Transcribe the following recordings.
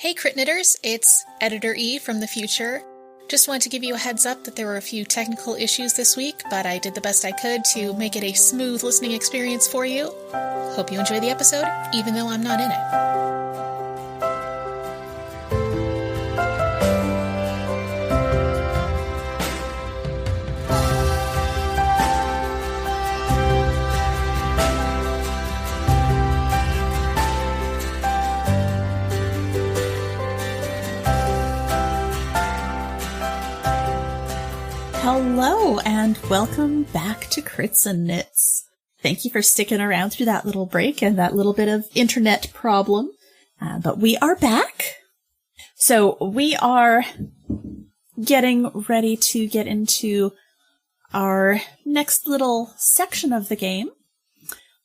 Hey Crit Knitters, it's Editor E from the future. Just wanted to give you a heads up that there were a few technical issues this week, but I did the best I could to make it a smooth listening experience for you. Hope you enjoy the episode, even though I'm not in it. Hello, and welcome back to Crits and Knits. Thank you for sticking around through that little break and that little bit of internet problem. But we are back. So we are getting ready to get into our next little section of the game.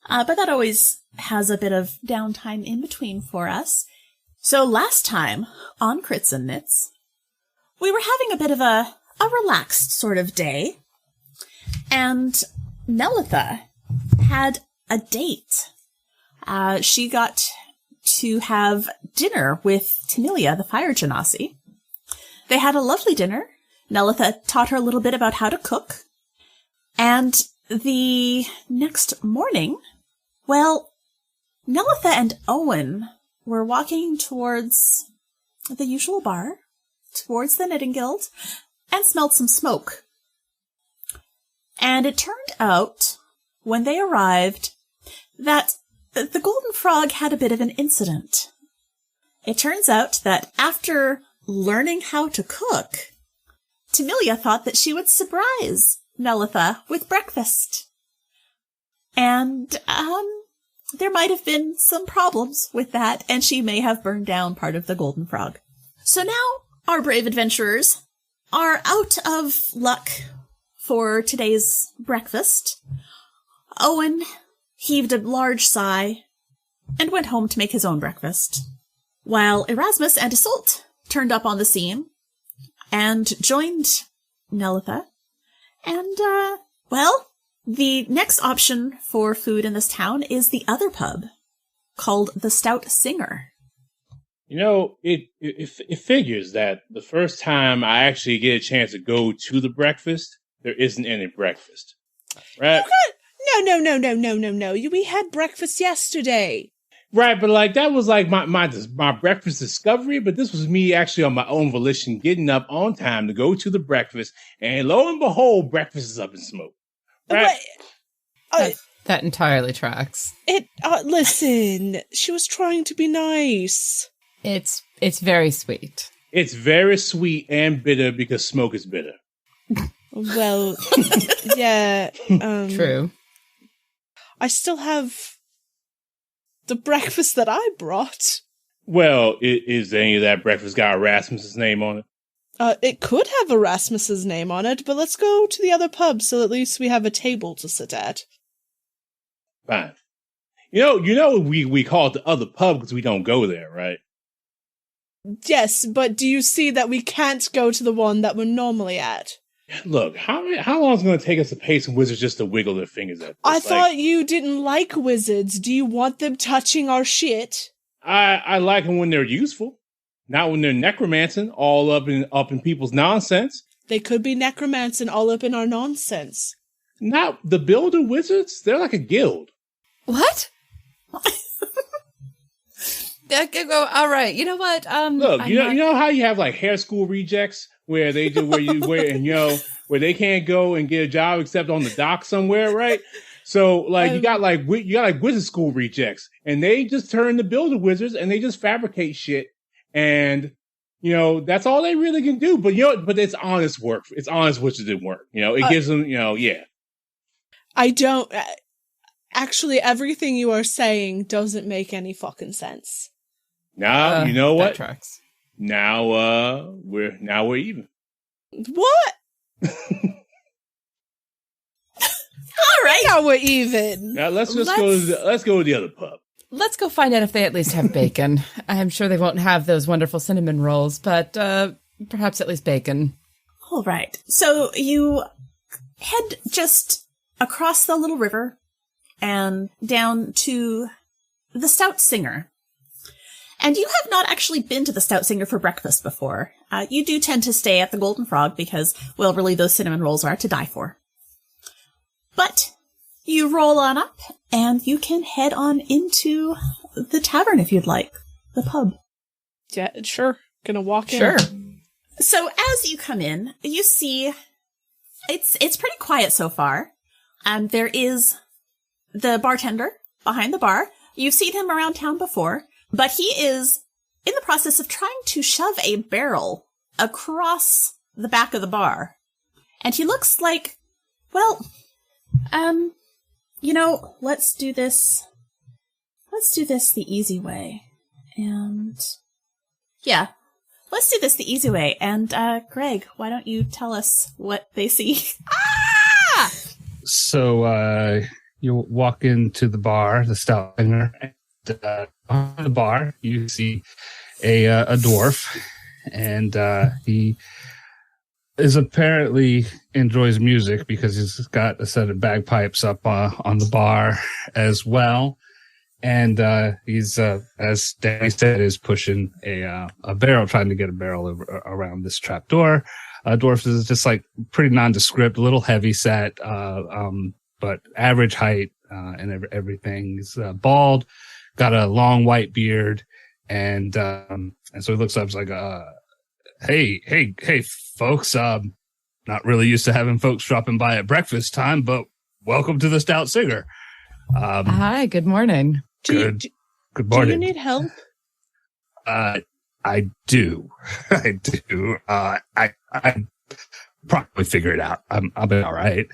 But that always has a bit of downtime in between for us. So last time on Crits and Knits, we were having a bit of a relaxed sort of day, and Nelitha had a date. She got to have dinner with Tamilia, the fire genasi. They had a lovely dinner. Nelitha taught her a little bit about how to cook. And the next morning, well, Nelitha and Owen were walking towards the usual bar, towards the Knitting Guild, and smelled some smoke. And it turned out, when they arrived, that the Golden Frog had a bit of an incident. It turns out that after learning how to cook, Tamilia thought that she would surprise Nelitha with breakfast. And, there might have been some problems with that, and she may have burned down part of the Golden Frog. So now, our brave adventurers are out of luck for today's breakfast. Owen heaved a large sigh and went home to make his own breakfast, while Erasmus and Iseult turned up on the scene and joined Nelitha. And, well, the next option for food in this town is the other pub, called the Stout Singer. You know, it figures that the first time I actually get a chance to go to the breakfast, there isn't any breakfast. Right? No. We had breakfast yesterday. Right, but like that was like my breakfast discovery, but this was me actually on my own volition getting up on time to go to the breakfast, and lo and behold, breakfast is up in smoke. Right? That entirely tracks. Listen, she was trying to be nice. It's very sweet. It's very sweet and bitter because smoke is bitter. Well, yeah. True. I still have the breakfast that I brought. Well, is any of that breakfast got Erasmus's name on it? It could have Erasmus's name on it, but let's go to the other pub so at least we have a table to sit at. Fine. You know, we call it the other pub because we don't go there, right? Yes, but do you see that we can't go to the one that we're normally at? Look, how long is it going to take us to pay some wizards just to wiggle their fingers at this? I thought you didn't like wizards. Do you want them touching our shit? I like them when they're useful, not when they're necromancing all up in people's nonsense. They could be necromancing all up in our nonsense. Not the builder wizards. They're like a guild. What? All right. You know what? Look, you know how you have like hair school rejects where they do where they can't go and get a job except on the dock somewhere, right? So like you got like wizard school rejects, and they just turn to builder wizards and they just fabricate shit, and that's all they really can do. But but it's honest work. It's honest wizarding work. It gives them yeah. I don't. Actually, everything you are saying doesn't make any fucking sense. Now, you know what? That tracks. Now, we're even. What? All right. Now we're even. Now let's go to the other pub. Let's go find out if they at least have bacon. I'm sure they won't have those wonderful cinnamon rolls, but perhaps at least bacon. All right. So you head just across the little river and down to the Stout Singer. And you have not actually been to the Stout Singer for breakfast before. You do tend to stay at the Golden Frog because, well, really those cinnamon rolls are to die for. But you roll on up and you can head on into the tavern if you'd like. The pub. Yeah, sure. Gonna walk in. Sure. So as you come in, you see it's pretty quiet so far. There is the bartender behind the bar. You've seen him around town before, but he is in the process of trying to shove a barrel across the back of the bar. And he looks like, well, let's do this the easy way. And yeah, let's do this the easy way. And Greg, why don't you tell us what they see? Ah! So you walk into the bar, the Stout Singer, and on the bar you see a dwarf, and he is apparently enjoys music because he's got a set of bagpipes up on the bar as well. And he's, as Danny said, is pushing a barrel, trying to get a barrel around this trap door. Dwarf is just like pretty nondescript, a little heavy set, but average height and everything. He's bald, got a long white beard, and so he looks up, like, hey, folks. Not really used to having folks dropping by at breakfast time, but welcome to the Stout Singer. Hi, good morning. Good morning. Do you need help? I do. I do. I probably figure it out. I'll be all right.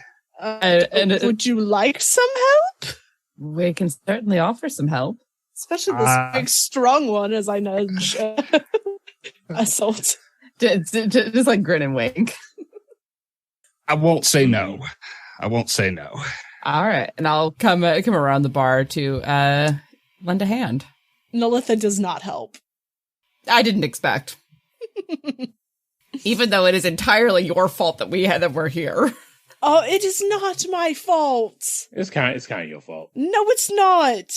Would you like some help? We can certainly offer some help. Especially this big, strong one, as I nudge Assault. Just like grin and wink. I won't say no. All right, and I'll come around the bar to lend a hand. Nolitha does not help. I didn't expect, even though it is entirely your fault that we're here. Oh, it is not my fault. It's kind of your fault. No, it's not.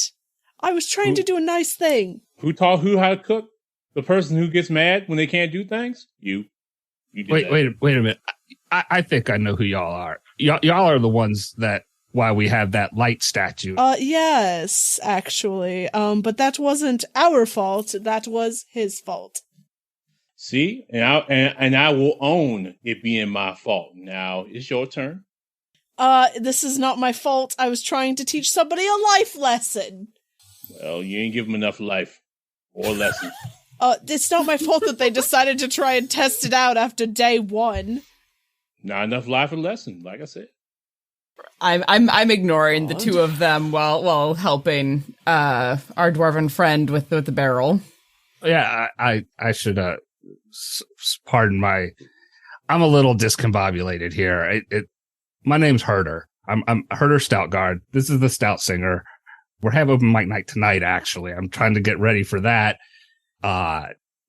I was trying to do a nice thing. Who taught who how to cook? The person who gets mad when they can't do things? You did Wait that. wait a minute. I think I know who y'all are. Y'all are the ones that why we have that light statue. Yes, actually. But that wasn't our fault. That was his fault. See, and I will own it being my fault. Now it's your turn. This is not my fault. I was trying to teach somebody a life lesson. Well, you ain't give them enough life or lessons. It's not my fault that they decided to try and test it out after day one. Not enough life or lesson, like I said. I'm ignoring the two of them while helping our dwarven friend with the barrel. Yeah, I should pardon I'm a little discombobulated here. My name's Herder. I'm Herder Stoutguard. This is the Stout Singer. We're having open mic night tonight, actually. I'm trying to get ready for that.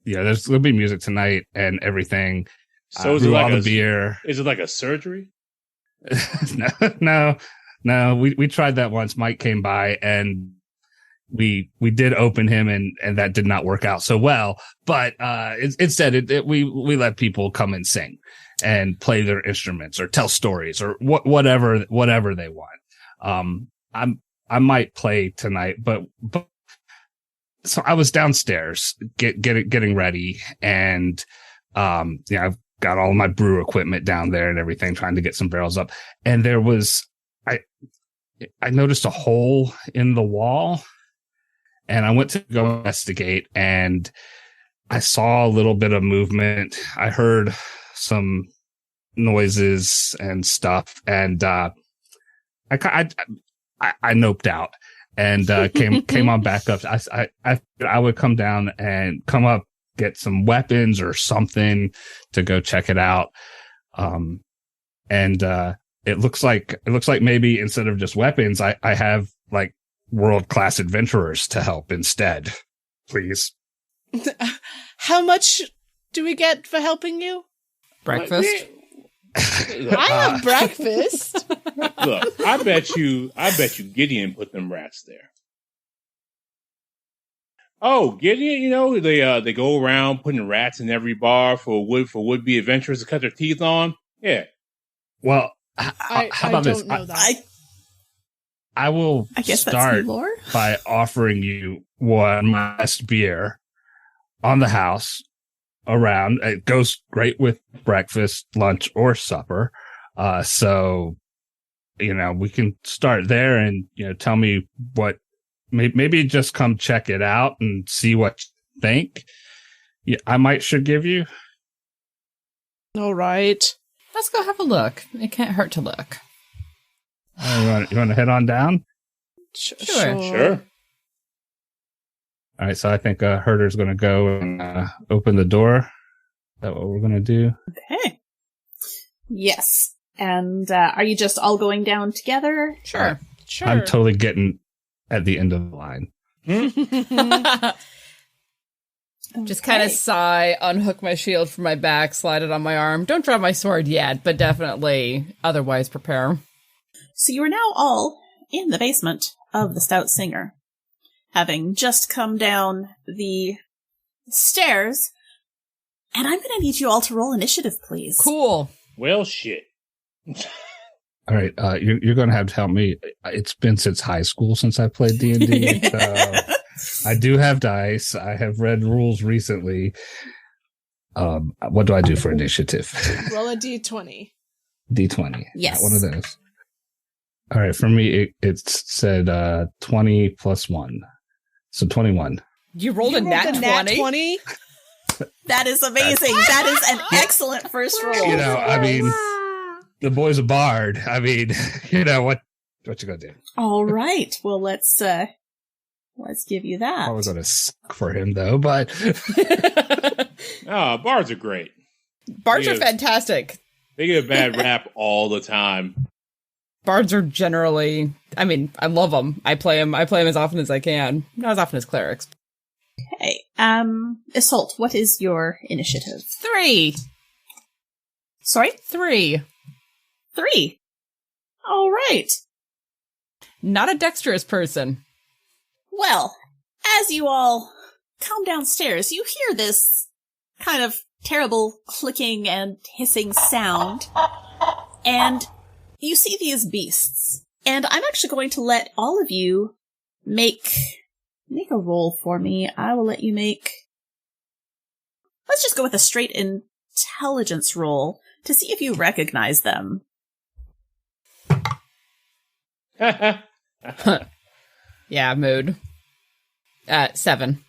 There's gonna be music tonight and everything. So is it like the beer? Is it like a surgery? No. We tried that once. Mike came by and we did open him and that did not work out so well. But instead, we let people come and sing and play their instruments or tell stories or whatever they want. I might play tonight, but so I was downstairs getting ready, and I've got all my brew equipment down there and everything, trying to get some barrels up. And there was I noticed a hole in the wall, and I went to go investigate, and I saw a little bit of movement. I heard some noises and stuff, and I noped out and came on back up. I would come down and come up, get some weapons or something to go check it out. It looks like maybe instead of just weapons, I have like world-class adventurers to help instead. Please. How much do we get for helping you? Breakfast. I have breakfast. Look, I bet you Gideon put them rats there. Oh, getting it, they go around putting rats in every bar for would-be adventurers to cut their teeth on. Yeah. Well, I how about don't this? know that. I will I guess that's start new lore. by offering you one last beer on the house around. It goes great with breakfast, lunch, or supper. So, we can start there and, tell me what, maybe just come check it out and see what you think. Yeah, should give you. All right. Let's go have a look. It can't hurt to look. You want to head on down? Sure. Sure. All right. So I think Herder's going to go and open the door. Is that what we're going to do? Okay. Yes. And are you just all going down together? Sure. Sure. I'm totally getting at the end of the line. Just kind of sigh, unhook my shield from my back, slide it on my arm. Don't draw my sword yet, but definitely otherwise prepare. So you are now all in the basement of the Stout Singer, having just come down the stairs. And I'm going to need you all to roll initiative, please. Cool. Well, shit. All right. You're going to have to help me. It's been since high school since I played D&D. So I do have dice. I have read rules recently. What do I do for initiative? Roll a d20. D20. Yes. One of those. All right. For me, it said 20 plus 1. So 21. You rolled a nat 20? That is amazing. That is an excellent first roll. I mean, the boy's a bard. I mean, what you gonna do? All right. Well, let's give you that. I was gonna suck for him though, but Bards are great. Bards are fantastic. They get a bad rap all the time. Bards are generally, I love them. I play them as often as I can. Not as often as clerics. Okay. Isolt, what is your initiative? 3. Sorry? 3. 3. All right. Not a dexterous person. Well, as you all come downstairs, you hear this kind of terrible clicking and hissing sound, and you see these beasts. And I'm actually going to let all of you make a roll for me. I will let you make... Let's just go with a straight intelligence roll to see if you recognize them. Yeah, mood. 7.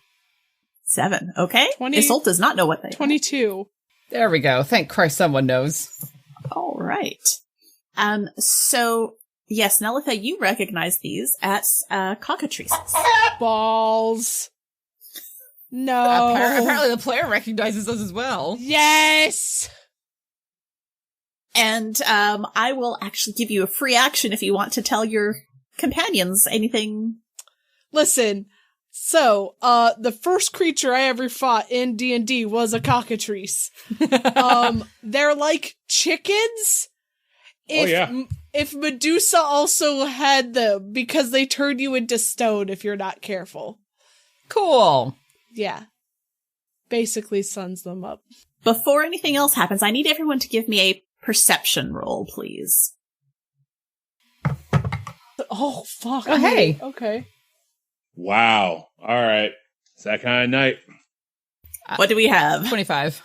7, okay. 20 Isolt does not know what they are. 22. There we go. Thank Christ someone knows. All right. So, yes, Nelitha, you recognize these as cockatrices. Balls. No. Apparently the player recognizes those as well. Yes. And I will actually give you a free action if you want to tell your companions anything. Listen, so, the first creature I ever fought in D&D was a cockatrice. They're like chickens. If Medusa also had them, because they turn you into stone if you're not careful. Cool. Yeah. Basically suns them up. Before anything else happens, I need everyone to give me a perception roll, please. Oh, fuck. Oh, hey. Okay. Wow. All right. It's that kind of night. What do we have? 25.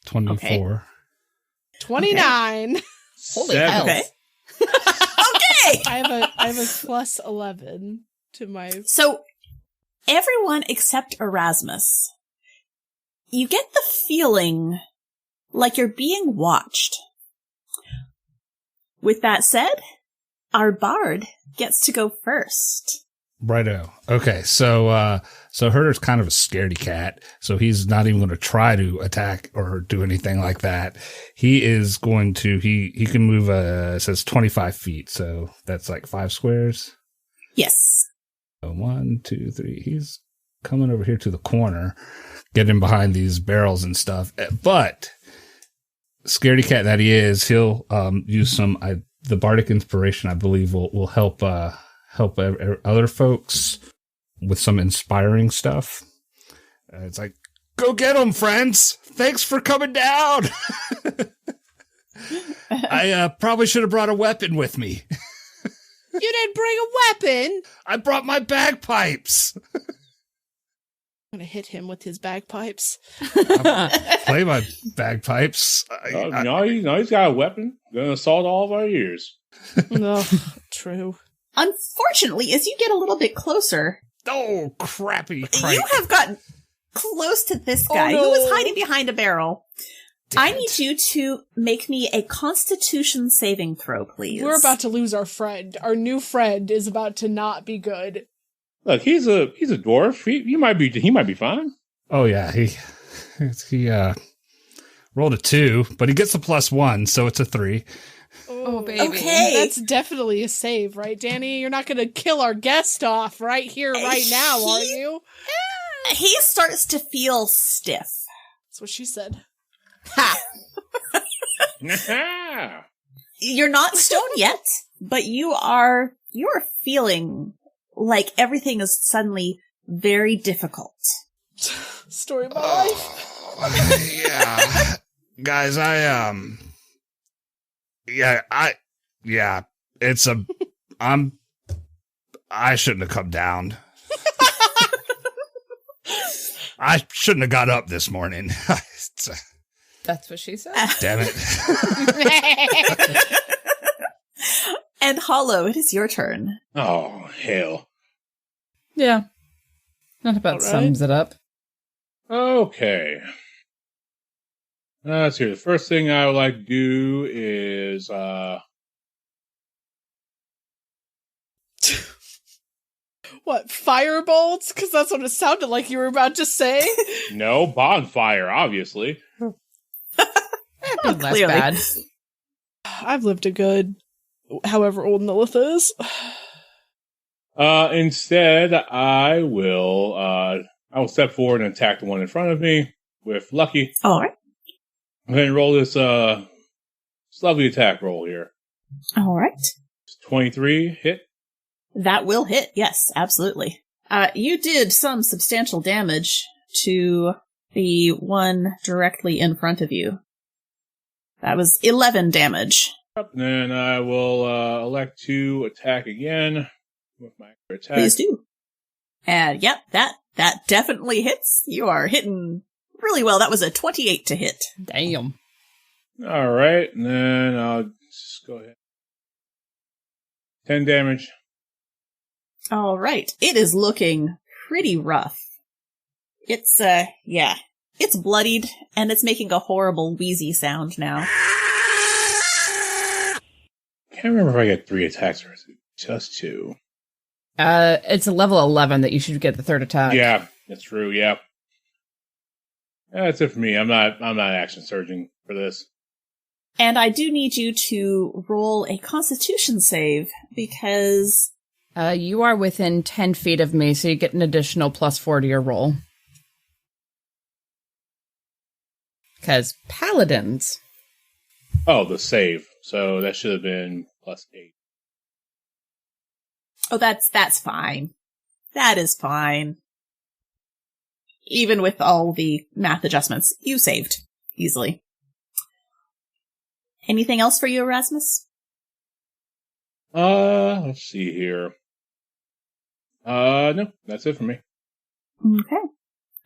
24. Okay. 29. Okay. Holy hell. Okay. Okay! I have a plus 11 to my... So, everyone except Erasmus, you get the feeling like you're being watched. With that said, our bard gets to go first. Righto. Okay, so Herder's kind of a scaredy cat, so he's not even going to try to attack or do anything like that. He is going to, he can move, it says 25 feet, so that's like 5 squares. Yes. So 1, 2, 3. He's coming over here to the corner, getting behind these barrels and stuff. But scaredy cat that he is, he'll use some, the bardic inspiration, I believe, will help help other folks with some inspiring stuff. It's like, go get them, friends. Thanks for coming down. I probably should have brought a weapon with me. You didn't bring a weapon? I brought my bagpipes. I'm gonna hit him with his bagpipes. Play my bagpipes. No, he's got a weapon. Gonna assault all of our ears. No, true. Unfortunately, as you get a little bit closer, Oh, crappy. you have gotten close to this guy who is hiding behind a barrel. I need you to make me a Constitution saving throw, please. We're about to lose our friend. Our new friend is about to not be good. Look, he's a dwarf. He might be fine. Oh, yeah. He rolled a 2, but he gets a +1, so it's a 3. Oh, baby. Okay. That's definitely a save, right, Danny? You're not going to kill our guest off right here, right now, are you? He starts to feel stiff. That's what she said. Ha! Yeah. You're not stone yet, but you're feeling like everything is suddenly very difficult. Story of my life. Yeah. Guys, I shouldn't have come down. I shouldn't have got up this morning. That's what she said. Damn it. And Hollow, it is your turn. Oh, hell. Yeah. That about All right. sums it up. Okay. Let's see. The first thing I would like to do is, What, firebolts? Because that's what it sounded like you were about to say. no, bonfire, obviously. Less Clearly. bad. I've lived a good, however old Nilith is. Instead, I will step forward and attack the one in front of me with Lucky. All right. I'm going to roll this lovely attack roll here. All right. 23 hit. That will hit. Yes, absolutely. You did some substantial damage to the one directly in front of you. That was 11 damage. And then I will elect to attack again with my attack. Please do. And yep, that definitely hits. You are hitting really well. That was a 28 to hit. Damn. All right, and then I'll just go ahead. 10 damage. All right. It is looking pretty rough. It's, it's bloodied, and it's making a horrible wheezy sound now. Can't remember if I get 3 attacks or is it just 2. It's a level 11 that you should get the third attack. Yeah, that's true. Yeah, that's it for me. I'm not action surging for this. And I do need you to roll a Constitution save, because... You are within 10 feet of me, so you get an additional +4 to your roll. Because paladins. Oh, the save. So that should have been +8. Oh, that's fine. That is fine. Even with all the math adjustments, you saved easily. Anything else for you, Erasmus? Let's see here. No, that's it for me. Okay.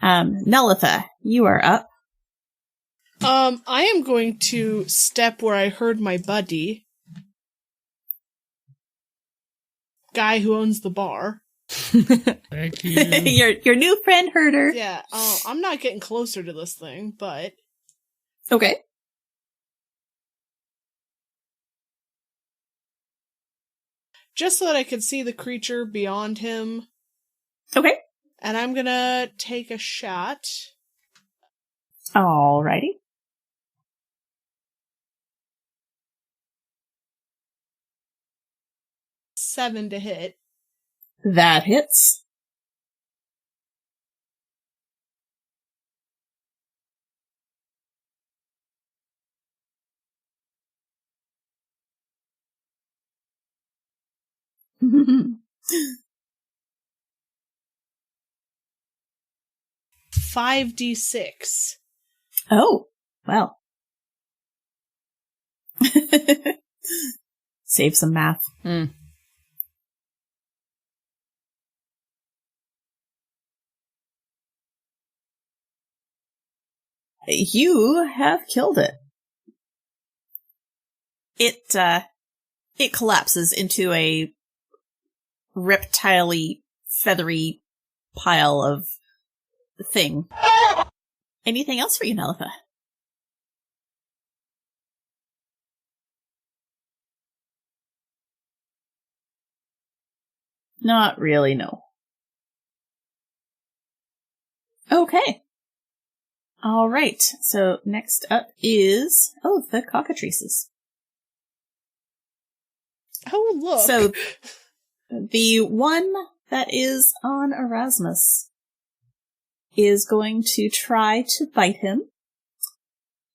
Nelitha, you are up. I am going to step where I heard my buddy. Guy who owns the bar. Thank you. your new friend Herder. Yeah, I'm not getting closer to this thing, but... Okay. just so that I could see the creature beyond him. Okay. And I'm gonna take a shot. Alrighty. Seven to hit. That hits. 5d6. Oh, well. Save some math. You have killed it. It collapses into a reptile-y, feathery pile of thing. Anything else for you, Nelitha? Not really, no. Okay. All right. So next up is the cockatrices. Oh, look. So the one that is on Erasmus is going to try to bite him.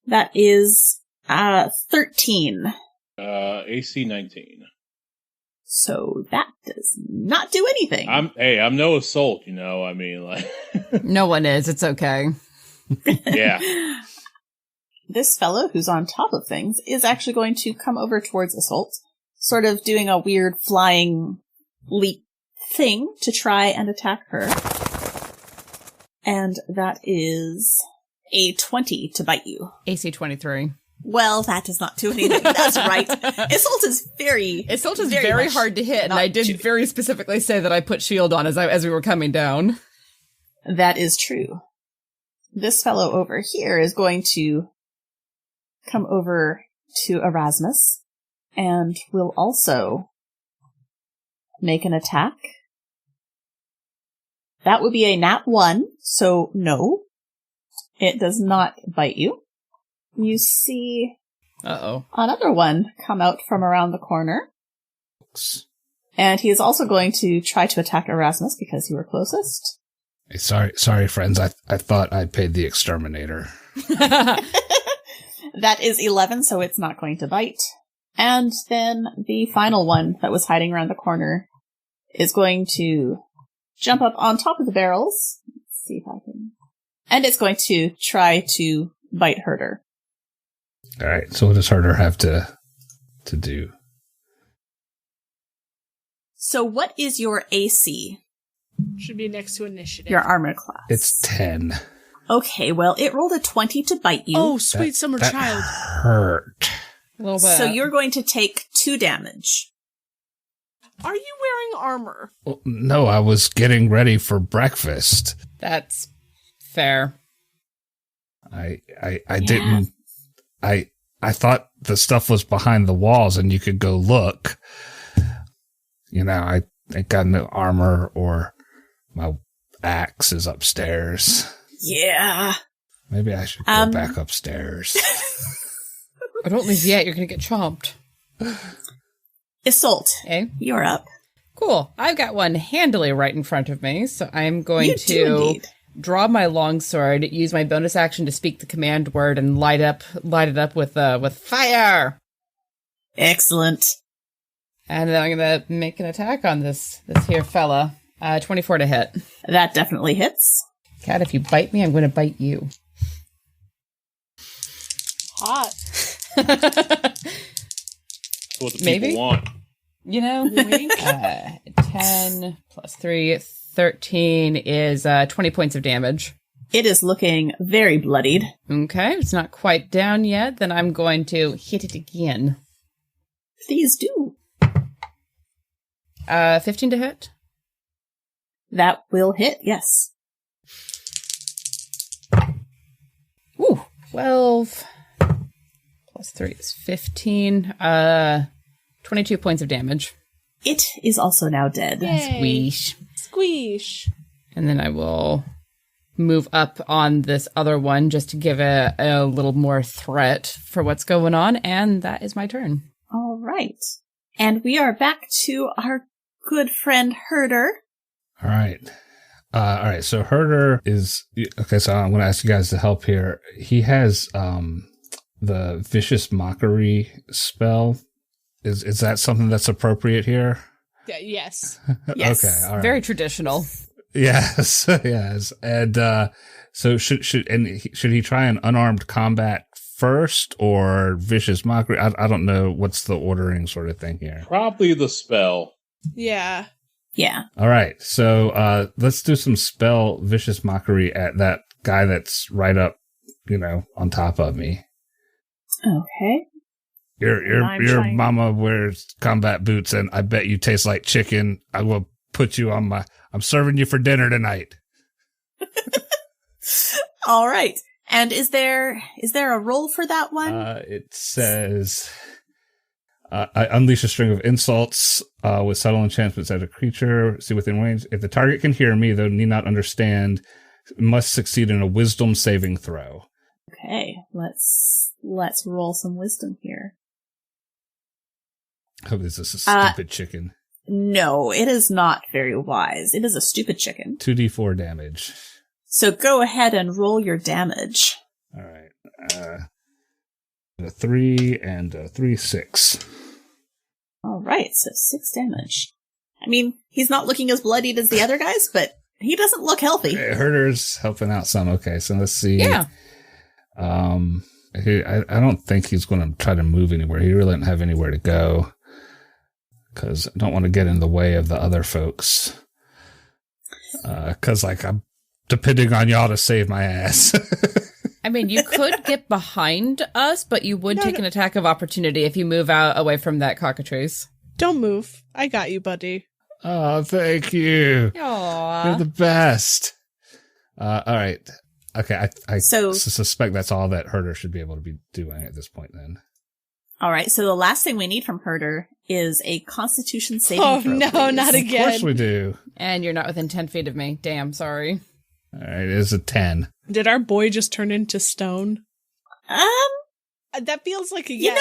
That is 13. AC 19. So that does not do anything. I'm no assault, I mean, like. No one is. It's okay. Yeah. This fellow who's on top of things is actually going to come over towards Assault, sort of doing a weird flying leap thing to try and attack her. And that is a 20 to bite you. AC 23. Well, that does not do anything. That's right. Assault is very hard to hit, and I did very specifically say that I put shield on as we were coming down. That is true. This fellow over here is going to come over to Erasmus and will also make an attack. That would be a nat 1, so no. It does not bite you. You see another one come out from around the corner. And he is also going to try to attack Erasmus because you were closest. Hey, sorry, friends. I thought I paid the exterminator. That is 11, so it's not going to bite. And then the final one that was hiding around the corner is going to jump up on top of the barrels. Let's see if I can. And it's going to try to bite Herder. All right. So what does Herder have to do? So what is your AC? Should be next to initiative. Your armor class. It's 10. Okay, well, it rolled a 20 to bite you. Oh, sweet summer that child. Hurt. A little bit. So you're going to take 2 damage. Are you wearing armor? Well, no, I was getting ready for breakfast. That's fair. I didn't. I thought the stuff was behind the walls and you could go look. I ain't got no armor, or my axe is upstairs. Yeah. Maybe I should go back upstairs. I don't leave yet. You're going to get chomped. Assault. Eh? You're up. Cool. I've got one handily right in front of me, so I'm going to draw my longsword, use my bonus action to speak the command word, and light it up with fire. Excellent. And then I'm going to make an attack on this here fella. 24 to hit. That definitely hits. Cat, if you bite me, I'm going to bite you. Hot. That's what the Maybe? people want. 10 plus 3, 13 is 20 points of damage. It is looking very bloodied. Okay, it's not quite down yet. Then I'm going to hit it again. Please do. 15 to hit. That will hit, yes. Ooh, 12 plus 3 is 15. 22 points of damage. It is also now dead. Yay. Squeesh. Squeesh. And then I will move up on this other one just to give it a little more threat for what's going on. And that is my turn. All right. And we are back to our good friend Herder. All right. So Herder is okay. So I'm going to ask you guys to help here. He has the vicious mockery spell. Is that something that's appropriate here? Yes. Yes. Okay. All right. Very traditional. Yes. Yes. And So should he try an unarmed combat first or vicious mockery? I don't know what's the ordering sort of thing here. Probably the spell. Yeah. Yeah. All right. So let's do some spell vicious mockery at that guy that's right up, on top of me. Okay. Your mama wears combat boots, and I bet you taste like chicken. I will put you on I'm serving you for dinner tonight. All right. And is there a roll for that one? It says, I unleash a string of insults with subtle enchantments at a creature. See within range. If the target can hear me, though need not understand, must succeed in a wisdom saving throw. Okay. Let's roll some wisdom here. I hope this is a stupid chicken. No, it is not very wise. It is a stupid chicken. 2d4 damage. So go ahead and roll your damage. All right. A 3 and a 3, 6. All right, so 6 damage. I mean, he's not looking as bloodied as the other guys, but he doesn't look healthy. Okay, Herder's helping out some. Okay, so let's see. Yeah. I don't think he's going to try to move anywhere. He really doesn't have anywhere to go because I don't want to get in the way of the other folks. Because I'm depending on y'all to save my ass. I mean, you could get behind us, but you would take an attack of opportunity if you move out away from that cockatrice. Don't move. I got you, buddy. Oh, thank you. Aww. You're the best. All right. Okay, I suspect that's all that Herder should be able to be doing at this point then. All right, so the last thing we need from Herder is a Constitution saving throw. Oh, no, please. not again. Of course we do. And you're not within 10 feet of me. Damn, sorry. All right, it is a 10. Did our boy just turn into stone? That feels like a yes.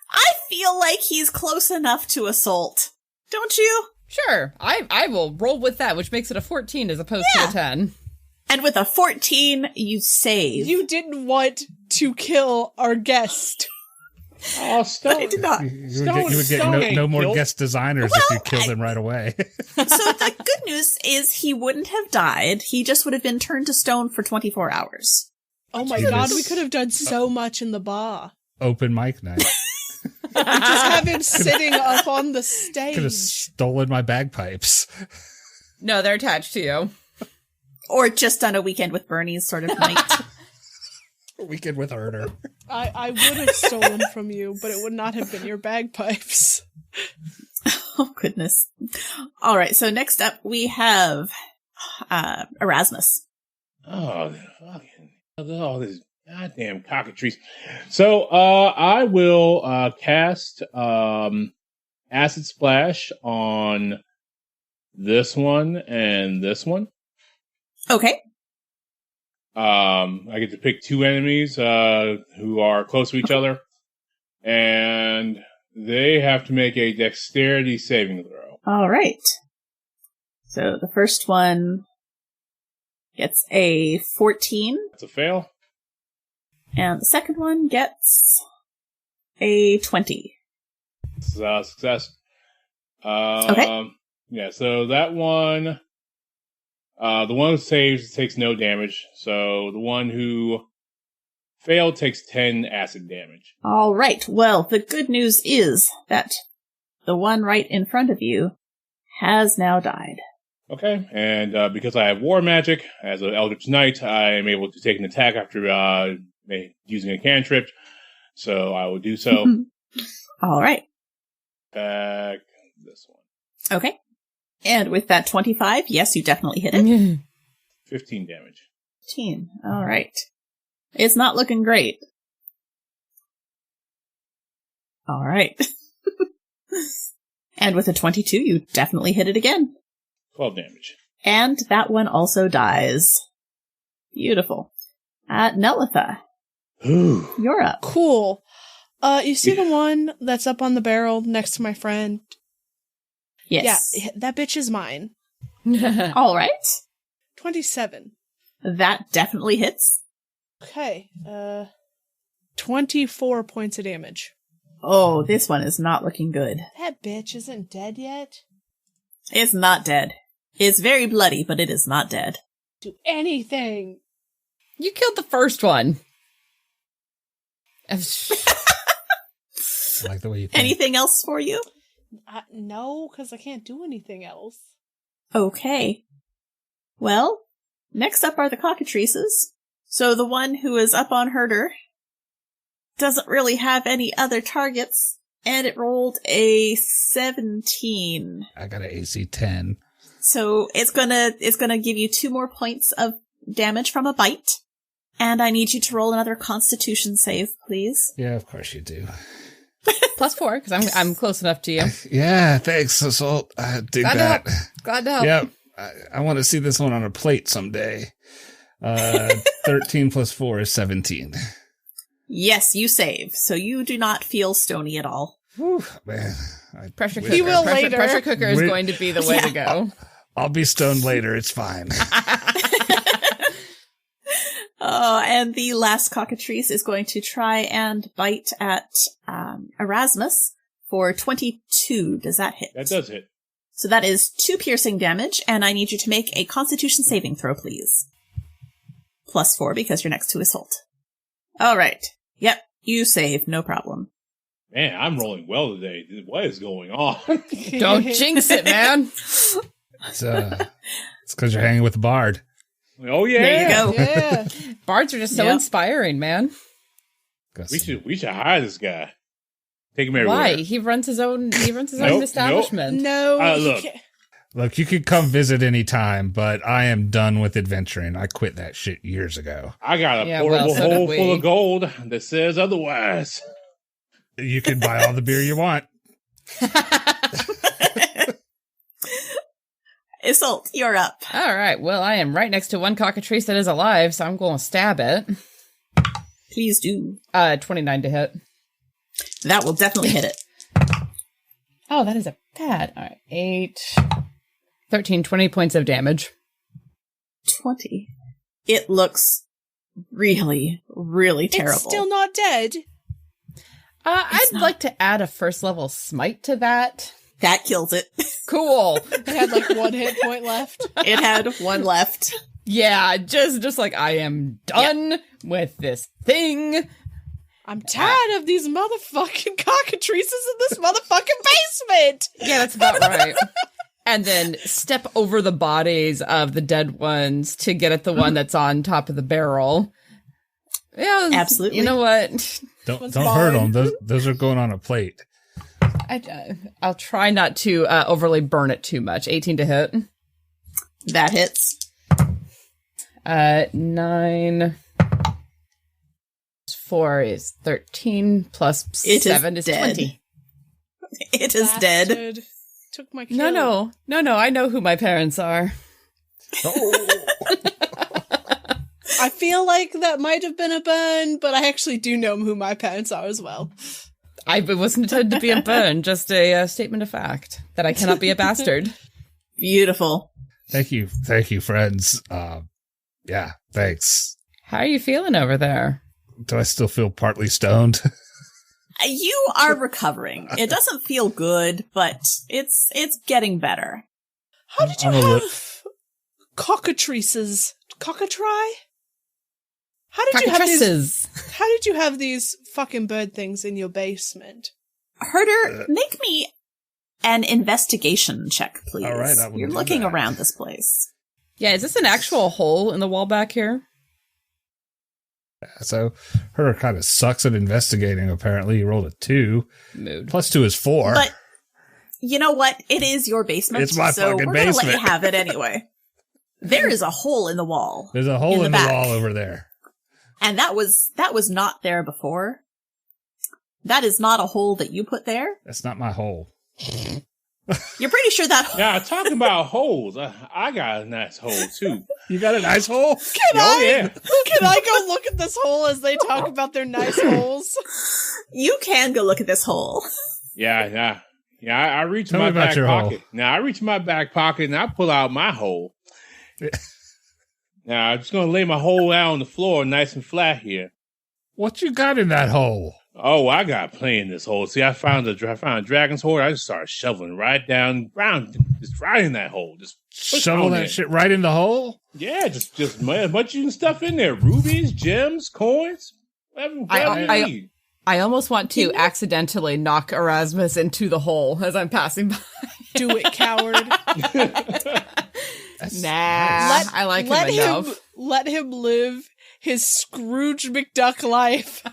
I feel like he's close enough to assault. Don't you? Sure, I will roll with that, which makes it a 14 as opposed to a 10. And with a 14, you save. You didn't want to kill our guest. Oh, Stone. I did not. You would get no more guest designers if you killed him right away. So the good news is he wouldn't have died. He just would have been turned to stone for 24 hours. Oh my god, we could have done so much in the bar. Open mic night. Just have him sitting up on the stage. Could have stolen my bagpipes. No, they're attached to you. Or just done a weekend with Bernie's sort of night. Weekend with Herder. I would have stolen from you, but it would not have been your bagpipes. Oh, goodness. All right, so next up we have Erasmus. Oh, this goddamn cockatrice. So, I will cast Acid Splash on this one. Okay. I get to pick two enemies who are close to each other, and they have to make a dexterity saving throw. All right. So the first one gets a 14. That's a fail. And the second one gets a 20. Success. Okay. Yeah, so that one... the one who saves takes no damage, so the one who failed takes 10 acid damage. All right. Well, the good news is that the one right in front of you has now died. Okay, and because I have war magic as an Eldritch Knight, I am able to take an attack after using a cantrip, so I will do so. All right. Attack this one. Okay. And with that 25, yes, you definitely hit it. 15 damage. 15. All right. It's not looking great. All right. And with a 22, you definitely hit it again. 12 damage. And that one also dies. Beautiful. Nelitha, you're up. Cool. You see the one that's up on the barrel next to my friend? Yes. Yeah, that bitch is mine. All right. 27. That definitely hits. Okay. 24 points of damage. Oh, this one is not looking good. That bitch isn't dead yet? It's not dead. It's very bloody, but it is not dead. Do anything. You killed the first one. I like the way you think. Anything else for you? No, because I can't do anything else. Okay. Well, next up are the cockatrices. So the one who is up on Herder doesn't really have any other targets, and it rolled a 17. I got an AC 10. So it's gonna give you 2 more points of damage from a bite, and I need you to roll another Constitution save, please. Yeah, of course you do. +4, because I'm close enough to you. Yeah, thanks, Assault. I dig that. Glad to help. Yep. I want to see this one on a plate someday. 13 plus 4 is 17. Yes, you save, so you do not feel stony at all. Whew, man. Pressure cooker. He will later. Pressure cooker is going to be the way to go. I'll be stoned later. It's fine. And the last cockatrice is going to try and bite at Erasmus for 22. Does that hit? That does hit. So that is 2 piercing damage, and I need you to make a Constitution saving throw, please. +4 because you're next to Assault. All right. Yep, you save, no problem. Man, I'm rolling well today. What is going on? Don't jinx it, man. It's because you're hanging with the bard. Oh yeah, There you go. Yeah. Bards are just so inspiring, man. We should hire this guy. Take him everywhere. Why? He runs his own Nope, establishment. No. Look, you could come visit anytime, but I am done with adventuring. I quit that shit years ago. I got a portable so did hole we. full of gold that says otherwise. You can buy all the beer you want. Assault, you're up. All right. Well, I am right next to one cockatrice that is alive, so I'm going to stab it. Please do. 29 to hit. That will definitely hit it. Oh, that is a bad. All right. 8, 13, 20 points of damage. 20. It looks really, really terrible. It's still not dead. I'd like to add a first level smite to that. That kills it. Cool. It had like 1 hit point left. It had 1 left. Yeah, just like I am done with this thing. I'm tired of these motherfucking cockatrices in this motherfucking basement. Yeah, that's about right. And then step over the bodies of the dead ones to get at the one that's on top of the barrel. Yeah, Absolutely. You know what? Don't hurt them. Those are going on a plate. I'll try not to overly burn it too much. 18 to hit. That hits. 9 4 is 13 plus 7 is dead. 20. It is dead. Bastard. Took my kill. No. I know who my parents are. I feel like that might have been a burn, but I actually do know who my parents are as well. It wasn't intended to be a burn, just a statement of fact that I cannot be a bastard. Beautiful. Thank you, friends. Yeah, thanks. How are you feeling over there? Do I still feel partly stoned? You are recovering. It doesn't feel good, but it's getting better. How did you have cockatrices? Cockatry? How did you have these? How did you have these fucking bird things in your basement? Herder, make me an investigation check, please. All right, I will You're do looking that. around this place. Yeah, is this an actual hole in the wall back here? So her kind of sucks at investigating, apparently. He rolled a 2. Mood. Plus 2 is 4. But you know what? It is your basement, It's my so fucking we're going to let you basement. have it anyway. There is a hole in the wall. There's a hole in the back. wall over there. And that was not there before. That is not a hole that you put there. That's not my hole. You're pretty sure that hole. Now, talking about holes, I got a nice hole too. You got a nice hole? Can I go look at this hole as they talk about their nice holes? You can go look at this hole. Yeah. I reach Tell my me about back your pocket. hole. Now I reach my back pocket and I pull out my hole. Now I'm just gonna lay my hole out on the floor, nice and flat here. What you got in that hole? Oh, I got plenty in this hole. See, I found a dragon's hoard. I just started shoveling right down, just right in that hole. Just shovel that shit right in the hole. Yeah, just munching stuff in there. Rubies, gems, coins. Whatever you need. I almost want to accidentally knock Erasmus into the hole as I'm passing by. Do it, coward. I like him enough. Let him live his Scrooge McDuck life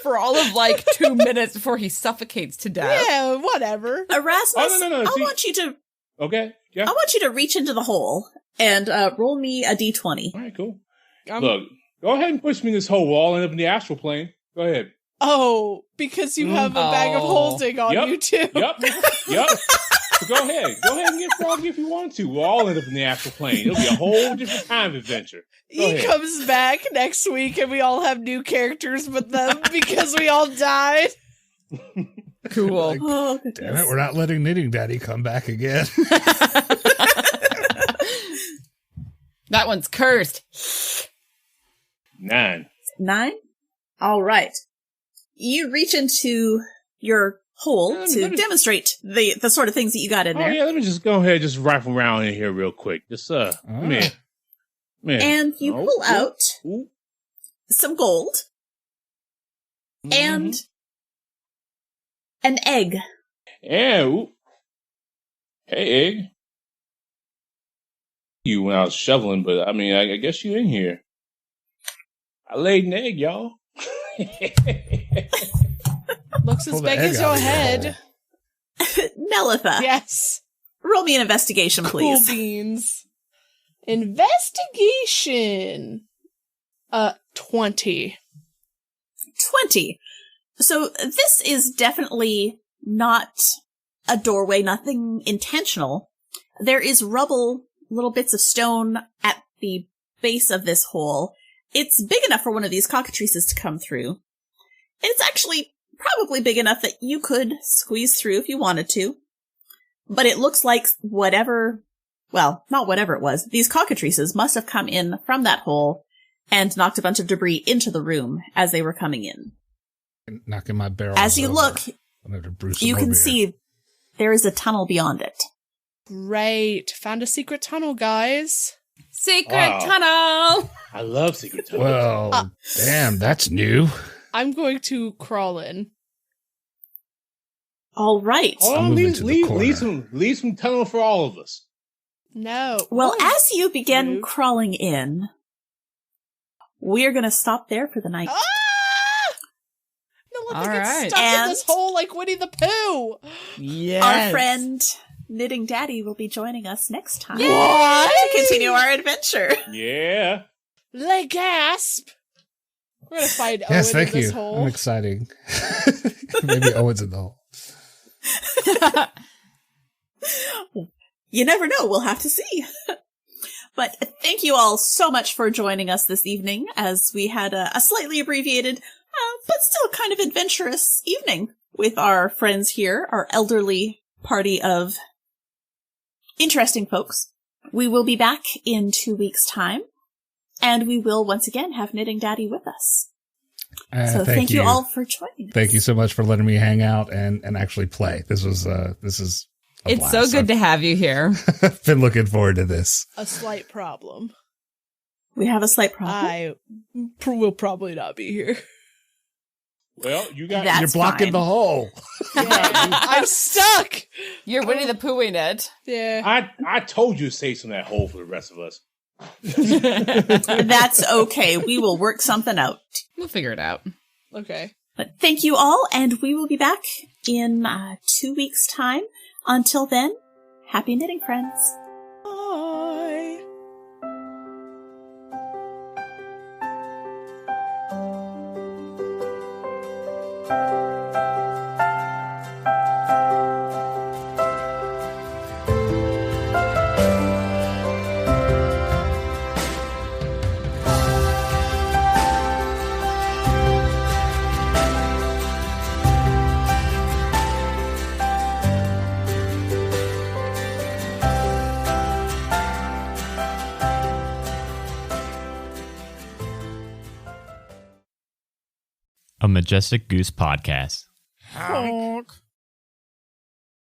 for all of 2 minutes before he suffocates to death. Yeah, whatever. Erasmus, no. I want you to. Okay. Yeah. I want you to reach into the hole and roll me a d20. All right, cool. Look, go ahead and push me in this hole. We'll all end up in the astral plane. Go ahead. Oh, because you have a bag of holding on you too. Yep. So go ahead and get froggy if you want to. We'll all end up in the astral plane. It'll be a whole different time adventure. He comes back next week and we all have new characters but them because we all died. Cool. Damn it, we're not letting Knitting Daddy come back again. That one's cursed. 9. 9? All right. You reach into your hole to demonstrate the sort of things that you got in there. Oh, yeah, let me just go ahead and just rifle around in here real quick. Just, man. And you pull out some gold and an egg. Yeah, Hey, egg. You when I was shoveling, but I guess you in here. I laid an egg, y'all. Looks as big as your head. Nelitha. Yes. Roll me an investigation, please. Cool beans. Investigation. 20. 20. So this is definitely not a doorway, nothing intentional. There is rubble, little bits of stone at the base of this hole. It's big enough for one of these cockatrices to come through. And it's actually probably big enough that you could squeeze through if you wanted to. But it looks like not whatever it was, these cockatrices must have come in from that hole and knocked a bunch of debris into the room as they were coming in. Knocking my barrel. As you look, you can see there is a tunnel beyond it. Great. Found a secret tunnel, guys. Secret tunnel! I love secret tunnels. Well, damn, that's new. I'm going to crawl in. All right. Leave some tunnel for all of us. No. Well, as you begin crawling in, we're going to stop there for the night. Ah! No, let's get right. stuck in this hole like Winnie the Pooh. Yes. Our friend Knitting Daddy will be joining us next time What? to continue our adventure. Yeah. Le gasp. We're going to find Yes, Owen in thank this you. hole. I'm exciting. Maybe Owen's in the hole. You never know. We'll have to see. But thank you all so much for joining us this evening as we had a slightly abbreviated, but still kind of adventurous evening with our friends here, our elderly party of interesting folks. We will be back in 2 weeks' time, and we will once again have Knitting Daddy with us. So thank you all for joining us. Thank you so much for letting me hang out and actually play. This is a It's blast. so good to have you here. I've been looking forward to this. A slight problem. We have a slight problem. I will probably not be here. Well, you're blocking the hole. I'm stuck. You're Winnie the Poohing it. Yeah. I told you to save some of that hole for the rest of us. That's okay. We will work something out. We'll figure it out. Okay. But thank you all, and we will be back in 2 weeks' time. Until then, happy knitting, friends. Bye. a Majestic Goose podcast. Honk.